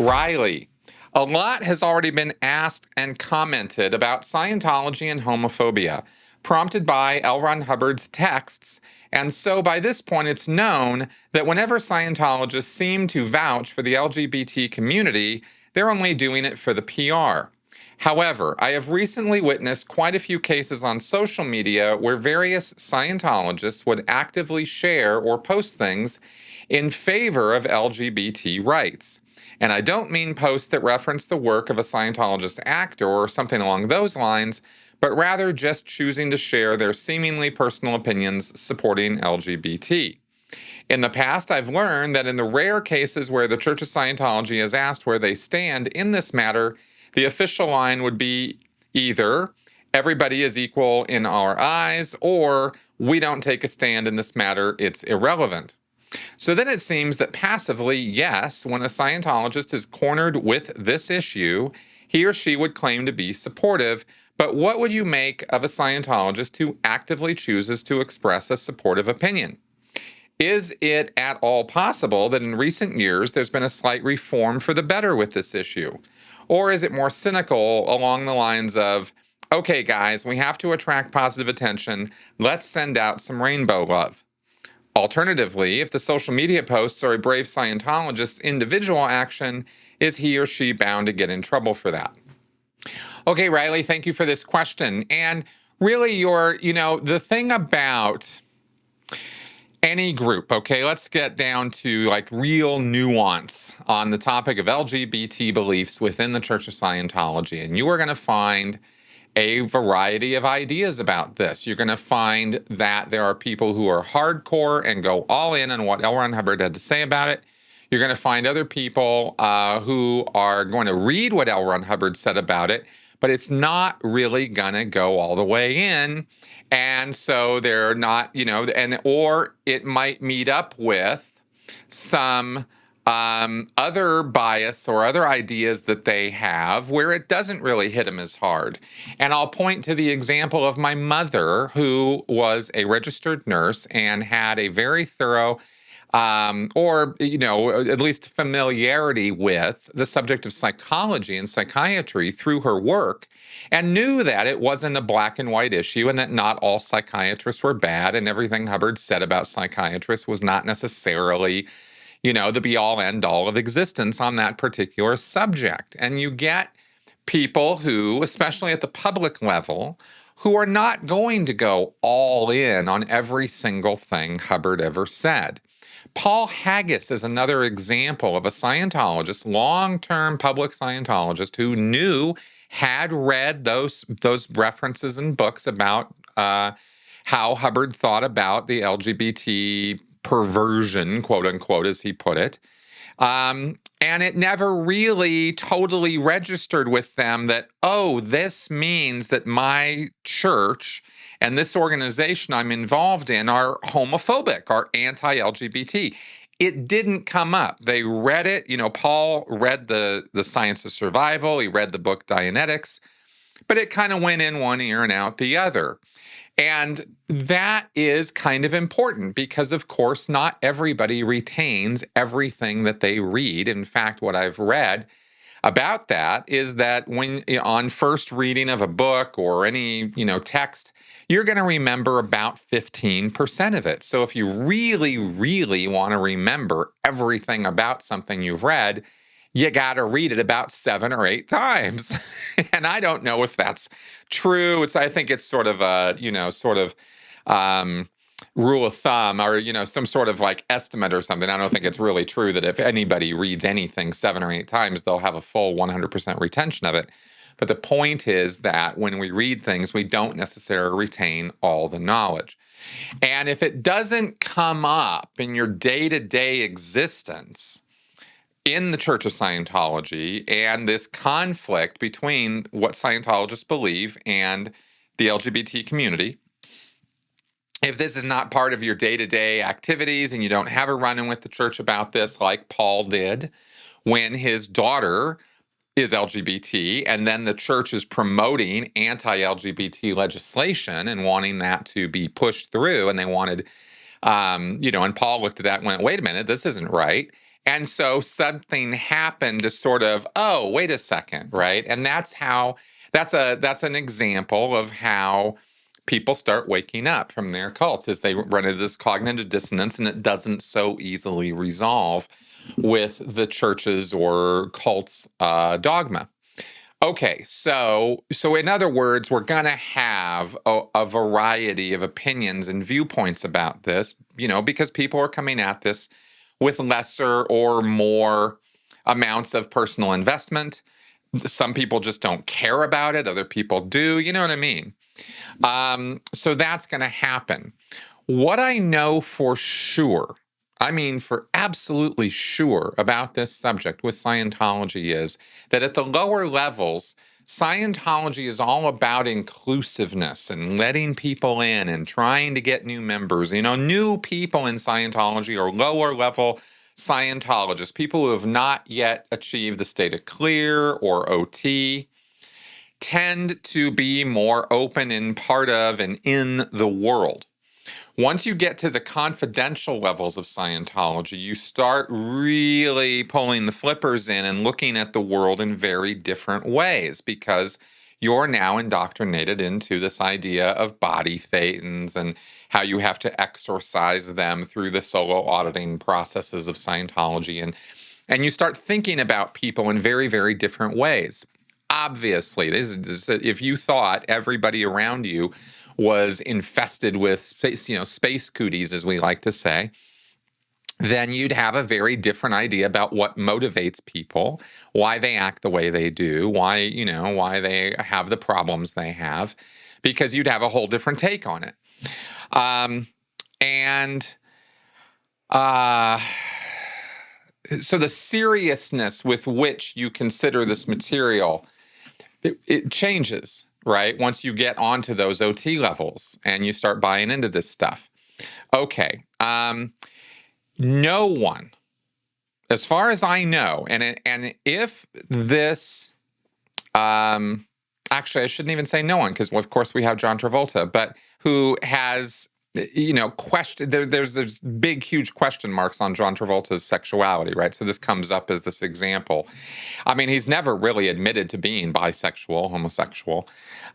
Riley, a lot has already been asked and commented about Scientology and homophobia, prompted by L. Ron Hubbard's texts, and so by this point it's known that whenever Scientologists seem to vouch for the LGBT community, they're only doing it for the PR. However, I have recently witnessed quite a few cases on social media where various Scientologists would actively share or post things in favor of LGBT rights. And I don't mean posts that reference the work of a Scientologist actor or something along those lines, but rather just choosing to share their seemingly personal opinions supporting LGBT. In the past, I've learned that in the rare cases where the Church of Scientology is asked where they stand in this matter, the official line would be either everybody is equal in our eyes, or we don't take a stand in this matter, it's irrelevant. So then it seems that passively, yes, when a Scientologist is cornered with this issue, he or she would claim to be supportive, but what would you make of a Scientologist who actively chooses to express a supportive opinion? Is it at all possible that in recent years there's been a slight reform for the better with this issue? Or is it more cynical along the lines of, okay, guys, we have to attract positive attention. Let's send out some rainbow love. Alternatively, if the social media posts are a brave Scientologist's individual action, is he or she bound to get in trouble for that? Okay, Riley, thank you for this question. And really, the thing about any group, okay, let's get down to like real nuance on the topic of LGBT beliefs within the Church of Scientology. And you are going to find a variety of ideas about this. You're going to find that there are people who are hardcore and go all in on what L. Ron Hubbard had to say about it. You're going to find other people who are going to read what L. Ron Hubbard said about it, but it's not really going to go all the way in. And so they're not, or it might meet up with some other bias or other ideas that they have where it doesn't really hit them as hard. And I'll point to the example of my mother, who was a registered nurse and had a very thorough at least familiarity with the subject of psychology and psychiatry through her work, and knew that it wasn't a black and white issue and that not all psychiatrists were bad, and everything Hubbard said about psychiatrists was not necessarily, the be-all, end-all of existence on that particular subject. And you get people who, especially at the public level, who are not going to go all in on every single thing Hubbard ever said. Paul Haggis is another example of a Scientologist, long-term public Scientologist, who had read those references in books about how Hubbard thought about the LGBT perversion, quote unquote, as he put it. And it never really totally registered with them that, oh, this means that my church and this organization I'm involved in are homophobic, are anti-LGBT. It didn't come up. They read it. Paul read the Science of Survival. He read the book Dianetics, but it kind of went in one ear and out the other. And that is kind of important because, of course, not everybody retains everything that they read. In fact, what I've read about that is that when on first reading of a book or any, text, you're going to remember about 15% of it. So if you really, really want to remember everything about something you've read, you got to read it about 7 or 8 times. And I don't know if that's true. I think it's sort of a, rule of thumb or, some sort of like estimate or something. I don't think it's really true that if anybody reads anything 7 or 8 times, they'll have a full 100% retention of it. But the point is that when we read things, we don't necessarily retain all the knowledge. And if it doesn't come up in your day-to-day existence in the Church of Scientology and this conflict between what Scientologists believe and the LGBT community, if this is not part of your day-to-day activities and you don't have a run-in with the church about this like Paul did when his daughter is LGBT, and then the church is promoting anti-LGBT legislation and wanting that to be pushed through, and they wanted, and Paul looked at that and went, wait a minute, this isn't right. And so something happened to sort of, oh, wait a second, right? And that's an example of how people start waking up from their cults as they run into this cognitive dissonance, and it doesn't so easily resolve with the church's or cult's dogma. Okay, so in other words, we're going to have a variety of opinions and viewpoints about this, because people are coming at this with lesser or more amounts of personal investment. Some people just don't care about it. Other people do. You know what I mean? So that's going to happen. What I know for sure, for absolutely sure about this subject with Scientology is that at the lower levels, Scientology is all about inclusiveness and letting people in and trying to get new members. New people in Scientology are lower level Scientologists, people who have not yet achieved the state of clear or OT, tend to be more open and part of and in the world. Once you get to the confidential levels of Scientology, you start really pulling the flippers in and looking at the world in very different ways, because you're now indoctrinated into this idea of body thetans and how you have to exorcise them through the solo auditing processes of Scientology. And you start thinking about people in very, very different ways. Obviously, if you thought everybody around you was infested with space cooties, as we like to say, then you'd have a very different idea about what motivates people, why they act the way they do, why they have the problems they have, because you'd have a whole different take on it. So the seriousness with which you consider this material, it changes, right? Once you get onto those OT levels and you start buying into this stuff. Okay. No one, as far as I know, and if this, actually, I shouldn't even say no one, because of course we have John Travolta, but who has, question. There's big, huge question marks on John Travolta's sexuality, right? So this comes up as this example. He's never really admitted to being bisexual, homosexual,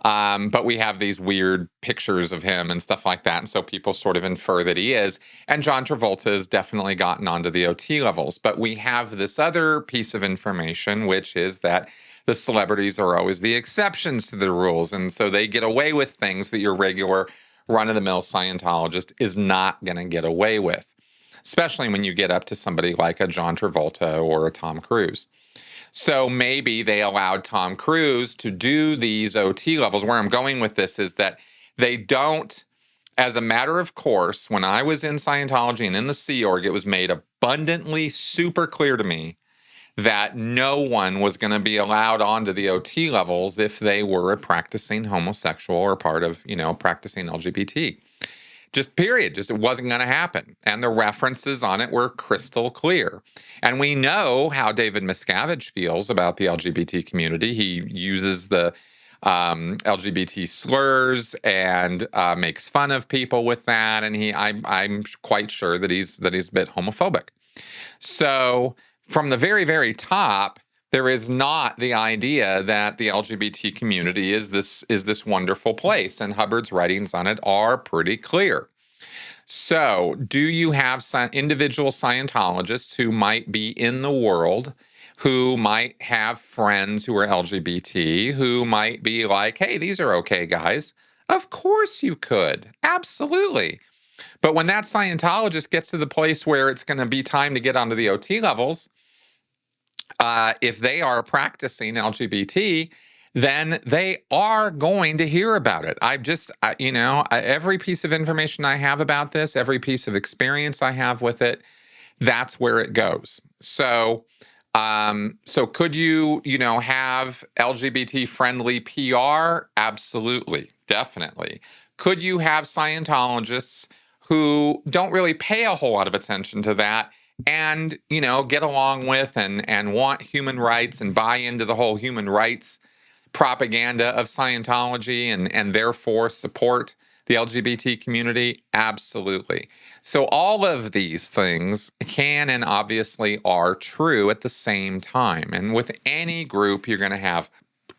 but we have these weird pictures of him and stuff like that, and so people sort of infer that he is. And John Travolta has definitely gotten onto the OT levels, but we have this other piece of information, which is that the celebrities are always the exceptions to the rules, and so they get away with things that your regular run-of-the-mill Scientologist is not going to get away with, especially when you get up to somebody like a John Travolta or a Tom Cruise. So maybe they allowed Tom Cruise to do these OT levels. Where I'm going with this is that they don't, as a matter of course, when I was in Scientology and in the Sea Org, it was made abundantly super clear to me that no one was going to be allowed onto the OT levels if they were a practicing homosexual or part of, practicing LGBT. Just period. Just it wasn't going to happen. And the references on it were crystal clear. And we know how David Miscavige feels about the LGBT community. He uses the LGBT slurs and makes fun of people with that. And I'm quite sure that he's a bit homophobic. So from the very, very top, there is not the idea that the LGBT community is this wonderful place, and Hubbard's writings on it are pretty clear. So, do you have individual Scientologists who might be in the world, who might have friends who are LGBT, who might be like, hey, these are okay guys? Of course you could. Absolutely. But when that Scientologist gets to the place where it's going to be time to get onto the OT levels, if they are practicing LGBT, then they are going to hear about it. Every piece of information I have about this, every piece of experience I have with it, that's where it goes. So could you, have LGBT-friendly PR? Absolutely, definitely. Could you have Scientologists who don't really pay a whole lot of attention to that and, get along with and want human rights and buy into the whole human rights propaganda of Scientology and therefore support The LGBT community? Absolutely. So all of these things can and obviously are true at the same time. And with any group, you're going to have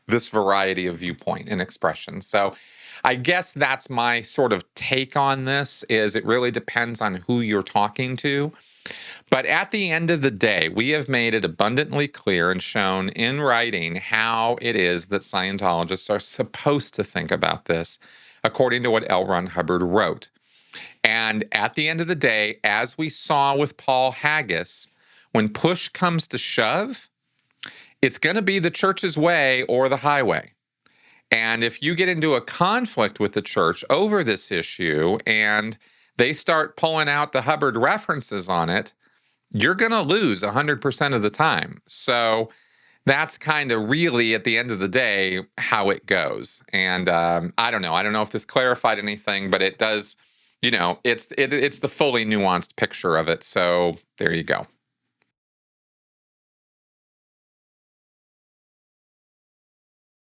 this variety of viewpoint and expression. So I guess that's my sort of take on this, is it really depends on who you're talking to. But at the end of the day, we have made it abundantly clear and shown in writing how it is that Scientologists are supposed to think about this, according to what L. Ron Hubbard wrote. And at the end of the day, as we saw with Paul Haggis, when push comes to shove, it's going to be the church's way or the highway. And if you get into a conflict with the church over this issue and they start pulling out the Hubbard references on it, you're going to lose 100% of the time. So that's kind of really, at the end of the day, how it goes. And I don't know. I don't know if this clarified anything, but it does, it's the fully nuanced picture of it. So there you go.